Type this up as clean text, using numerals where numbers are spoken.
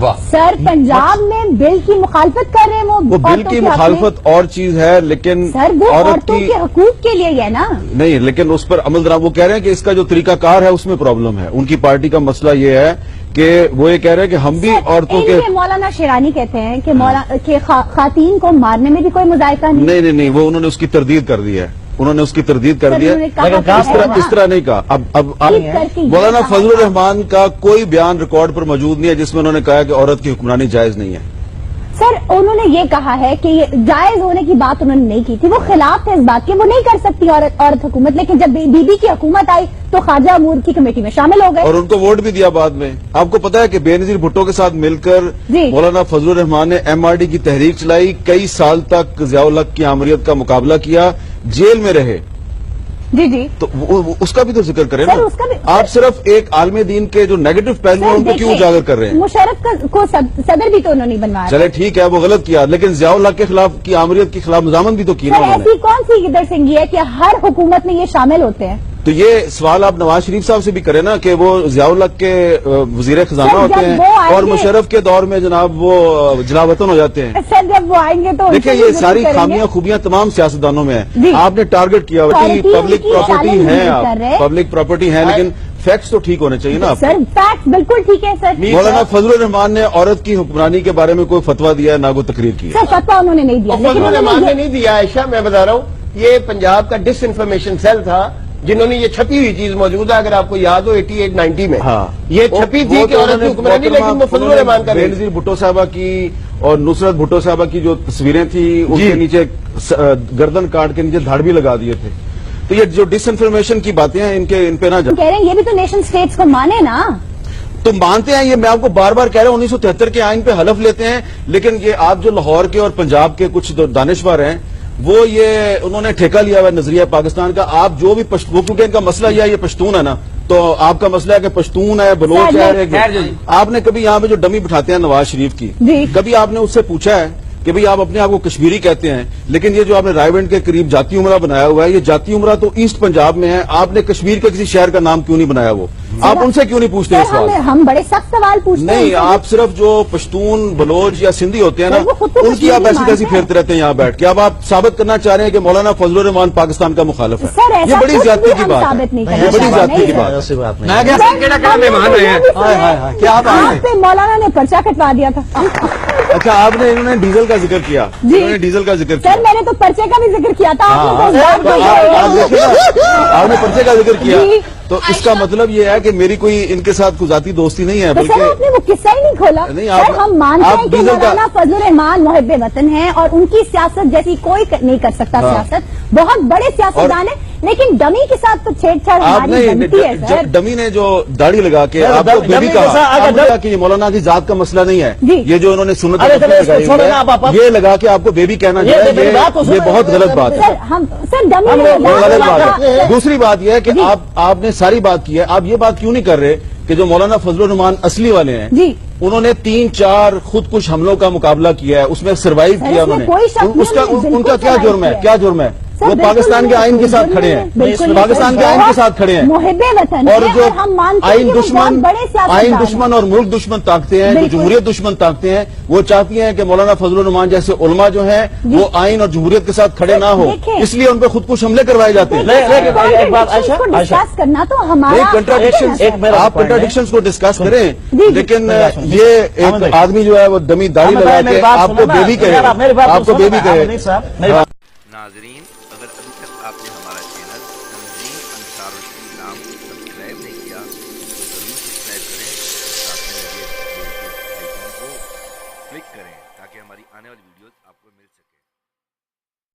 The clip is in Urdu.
واہ سر پنجاب میں بل کی مخالفت کر رہے ہیں وہ بل عورتوں کی کے حق میں۔ مخالفت اور چیز ہے لیکن سر وہ عورت عورتوں کی کے حقوق کے لیے ہی ہے نا۔ نہیں، لیکن اس پر عمل درآمد وہ کہہ رہے ہیں کہ اس کا جو طریقہ کار ہے اس میں پرابلم ہے۔ ان کی پارٹی کا مسئلہ یہ ہے کہ وہ یہ کہہ رہے ہیں کہ ہم بھی عورتوں کے مولانا شیرانی کہتے ہیں کہ خواتین کو مارنے میں بھی کوئی مذائقہ نہیں۔ نہیں وہ انہوں نے اس کی تردید کر دی ہے، انہوں نے اس کی تردید کر دی ہے، اس طرح نہیں کہا۔ اب مولانا فضل الرحمان کا کوئی بیان ریکارڈ پر موجود نہیں ہے جس میں انہوں نے کہا کہ عورت کی حکمرانی جائز نہیں ہے۔ سر انہوں نے یہ کہا ہے کہ یہ جائز ہونے کی بات انہوں نے نہیں کی تھی، وہ خلاف تھے اس بات کے، وہ نہیں کر سکتی عورت حکومت، لیکن جب بی بی کی حکومت آئی تو خواجہ امور کی کمیٹی میں شامل ہو گئے اور ان کو ووٹ بھی دیا بعد میں۔ آپ کو پتا ہے کہ بے نظیر بھٹو کے ساتھ مل کر جی مولانا فضل الرحمان نے ایم آر ڈی کی تحریک چلائی، کئی سال تک ضیاء الحق کی آمریت کا مقابلہ کیا، جیل میں رہے، جی تو اس کا بھی تو ذکر کریں نا۔ سر، اس کا بھی- آپ صرف ایک عالم دین کے جو نیگیٹو پہلو ہیں ان کو کیوں اجاگر کر رہے ہیں؟ مشرف کو صدر بھی تو انہوں نے بنوایا۔ چلے ٹھیک ہے وہ غلط کیا، لیکن ضیاء الحق کے خلاف کی آمریت کے خلاف مضامن بھی تو کی نا سر انہوں نے۔ ایسی کون سی ادھر سنگھی ہے کہ ہر حکومت میں یہ شامل ہوتے ہیں؟ تو یہ سوال آپ نواز شریف صاحب سے بھی کریں نا کہ وہ ضیاء الحق کے وزیر خزانہ سر، ہوتے جب ہیں وہ آئیں اور گے- مشرف کے دور میں جناب وہ جلاوطن ہو جاتے ہیں۔ سر جب وہ آئیں گے تو ان دیکھیں سے یہ بھی ساری ضرور کریں گے۔ خامیاں خوبیاں تمام سیاستدانوں میں جی۔ ہیں۔ آپ نے ٹارگٹ کیا ہوتی Quality پبلک کی پراپرٹی challenge ہیں، نہیں آپ کر رہے۔ پبلک پراپرٹی ہیں، لیکن فیکٹس تو ٹھیک ہونے چاہیے نا آپ سر فیکٹ بالکل ٹھیک ہے سر۔ مولانا فضل الرحمان نے عورت کی حکمرانی کے بارے میں کوئی فتویٰ دیا ہے نہ کوئی تقریر کی ہے۔ سر فتویٰ انہوں نے نہیں دیا، فضل لیکن الرحمان انہوں نے نے نہیں دیا عائشہ، میں بتا رہا ہوں یہ پنجاب کا ڈس انفارمیشن سیل تھا جنہوں نے یہ چھپی ہوئی چیز موجود ہے، اگر آپ کو یاد ہو 88-90 میں ہاں یہ چھپی تھی کہ عورت کی حکمرانی، لیکن وہ فضل الرحمان کا بے نہیں۔ نظیر بھٹو صاحبہ کی اور نصرت بھٹو صاحبہ کی جو تصویریں تھیں ان کے نیچے گردن کاٹ کے نیچے دھاڑ بھی لگا دیے تھے۔ تو یہ جو ڈس انفارمیشن کی باتیں ہیں ان پہ نہ جائیں۔ کہہ رہے ہیں یہ بھی تو نیشن سٹیٹس کو مانے نا۔ تو مانتے ہیں، یہ میں آپ کو بار بار کہہ رہا ہوں 1973 کے آئین پہ حلف لیتے ہیں، لیکن یہ آپ جو لاہور کے اور پنجاب کے کچھ دانشور ہیں وہ انہوں نے ٹھیکہ لیا ہوا ہے نظریہ پاکستان کا۔ آپ جو بھی وہ کیونکہ ان کا مسئلہ یہ پشتون ہے نا، تو آپ کا مسئلہ ہے کہ پشتون ہے، بلوچ ہے۔ آپ نے کبھی یہاں پہ جو ڈمی بٹھاتے ہیں نواز شریف کی، جی۔ کبھی آپ نے اس سے پوچھا ہے کہ بھئی آپ اپنے آپ کو کشمیری کہتے ہیں، لیکن یہ جو آپ نے رائے ونڈ کے قریب جاتی عمرہ بنایا ہوا ہے، یہ جاتی عمرہ تو ایسٹ پنجاب میں ہے، آپ نے کشمیر کے کسی شہر کا نام کیوں نہیں بنایا؟ وہ آپ ان سے کیوں نہیں پوچھتے اس سر سوال؟ ہم بڑے سخت سوال پوچھتے ہیں۔ نہیں، آپ صرف جو پشتون بلوچ یا سندھی ہوتے ہیں نا سر، وہ خود کو ان کی آپ کشمیری ایسی تیسی مانتے ہیں۔ پھیرتے رہتے ہیں یہاں بیٹھ کے۔ اب آپ ثابت کرنا چاہ رہے ہیں کہ مولانا فضل الرحمان پاکستان کا مخالف ہے، سر ایسا یہ بڑی کچھ زیادتی بھی کی ہم بات ثابت نہیں ہے، کرنا یہ بڑی چاہتے زیادتی کی ہیں۔ بات ہے۔ ایسی بات نہیں۔ میں کیا کہڑا کہڑا مہمان آئے ہیں؟ کیا آپ آئے آپ پہ مولانا نے پرچہ کٹوا دیا تھا۔ اچھا انہوں نے ڈیزل کا ذکر کیا، جی۔ انہوں نے ڈیزل کا ذکر کیا۔ سر میں نے تو پرچے کا بھی ذکر کیا تھا، آپ نے تو اس بات تو کو- آپ دیکھیں نا، آپ نے پرچے کا ذکر کیا، جی۔ تو اس کا مطلب یہ ہے کہ میری کوئی ان کے ساتھ کوئی ذاتی دوستی نہیں ہے، تو سر آپ نے وہ قصہ ہی نہیں کھولا۔ نہیں، سر ہم مانتے آپ ہیں کہ ڈیزل کا- مولانا فضل الرحمان محب وطن ہیں اور ان کی سیاست جیسی کوئی نہیں کر سکتا سیاست، بہت بڑے سیاستدان ہیں، لیکن ڈمی کے ساتھ تو چھیڑ چھاڑ آپ ہماری بنتی ہے نے سر۔ جب ڈمی نے جو داڑھی لگا کے سر، آپ کو ڈمی بیبی کے کہا، ساتھ آپ اگر نے کہا کہ یہ مولانا کی ذات کا مسئلہ نہیں ہے، جی۔ یہ جو انہوں نے سنت ارے سر، لگائی اس کو چھوڑو نا ہے، آپ یہ لگا کے آپ کو بیبی کہنا جو ہے میری بات تو یہ سنو، بہت غلط بات ہے۔ سر ڈمی نے وہ غلط بات ہے۔ کہا- دوسری بات یہ ہے کہ جی۔ آپ نے ساری بات کی ہے، آپ یہ بات کیوں نہیں کر رہے کہ جو مولانا فضل الرحمان اصلی والے ہیں جی۔ انہوں نے 3-4 خودکش حملوں کا مقابلہ کیا ہے، اس میں سروائیو سر، کیا اس میں انہوں نے، کوئی شک نہیں، اس کا انہوں نے ان کا بالکل کیا جرم ہے؟ survive کیا جرم ہے؟ سر، وہ بالکل پاکستان کے آئین کے ساتھ بالکل کھڑے ہیں، بالکل پاکستان کے آئین کے ساتھ کھڑے ہیں، محب وطن اور ہیں جو اور ہم مانتے ہیں آئین کہ وہ دشمن بہت بڑے سیاستدان آئین ہیں۔ دشمن اور ملک دشمن طاقتیں ہیں، جو بالکل۔ جمہوریت دشمن طاقتیں ہیں، وہ چاہتی ہیں کہ مولانا فضل الرحمان جیسے علماء جو ہیں وہ آئین اور جمہوریت کے ساتھ کھڑے نہ ہوں، دیکھیں۔ اس لیے ان پہ خودکش حملے کروائے جاتے ہیں۔ ایک بات عائشہ، کو ڈسکس کرنا تو ہمارا نہیں، کنٹراڈکشن ایک میرا آپ point ہے۔ کنٹراڈکشنز کو ڈسکس کریں، جی۔ لیکن جی۔ یہ احمد ایک بھائی۔ آدمی جو ہے وہ دمی داڑھی احمد لگا بھائی، میری کے بات آپ کو سنو نا، بیبی کہے، یار، میری بات آپ تو کو سنو بیبی نا، کہے۔ احمد صاحب، میری بات ناظرین اگر ابھی تک آپ نے ہمارا چینل تنظیم انصار الاسلام سبسکرائب نہیں کیا تو ضرور سبسکرائب کریں، ساتھ میں لگے بیل کے آئیکن کو کلک کریں تاکہ ہماری آنے والی ویڈیوز آپ کو مل سکے۔